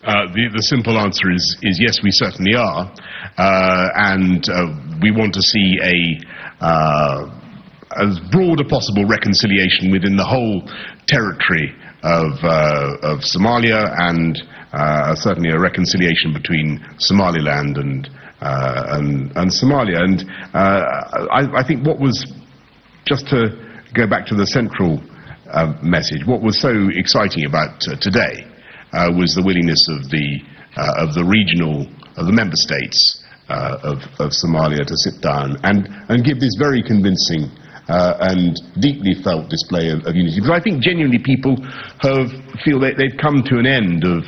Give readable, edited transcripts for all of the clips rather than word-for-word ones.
The simple answer is yes, we certainly are, and we want to see as broad a possible reconciliation within the whole territory of Somalia, and certainly a reconciliation between Somaliland and Somalia. And I think what was, just to go back to the central message, what was so exciting about today was the willingness of the member states of Somalia to sit down and give this very convincing and deeply felt display of unity. Because I think genuinely people feel that they've come to an end of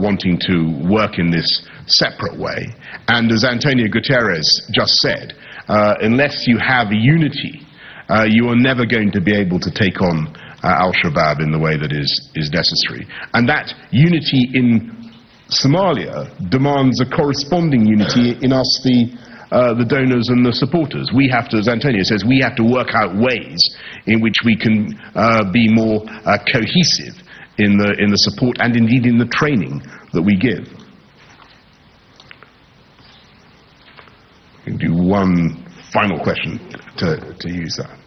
wanting to work in this separate way. And as Antonio Guterres just said, unless you have unity, you are never going to be able to take on al-Shabaab in the way that is necessary. And that unity in Somalia demands a corresponding unity in us, the donors and the supporters. We have to, as Antonio says, we have to work out ways in which we can be more cohesive in the support and indeed in the training that we give. We can do one final question to use that.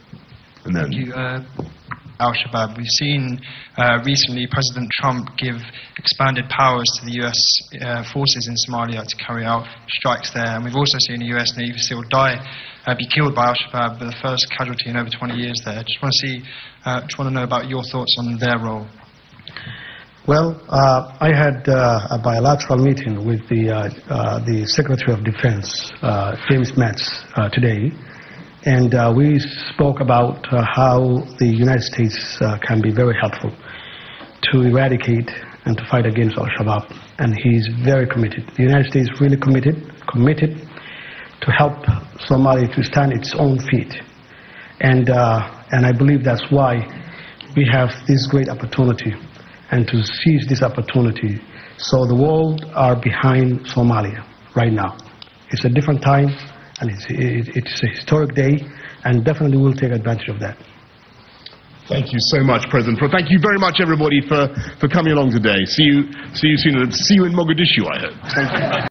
And then. Thank you. Al-Shabaab. We've seen recently President Trump give expanded powers to the US forces in Somalia to carry out strikes there, and we've also seen a US Navy SEAL be killed by Al-Shabaab, the first casualty in over 20 years there. Just want to know about your thoughts on their role. Well, I had a bilateral meeting with the Secretary of Defense, James Mattis, today. And we spoke about how the United States can be very helpful to eradicate and to fight against al-Shabaab. And he's very committed. The United States is really committed to help Somalia to stand its own feet. And I believe that's why we have this great opportunity, and to seize this opportunity. So the world are behind Somalia right now. It's a different time, and it's a historic day, and definitely we'll take advantage of that. Thank you so much, President Pro. Thank you very much, everybody, for coming along today. See you soon. See you in Mogadishu, I hope. Thank you.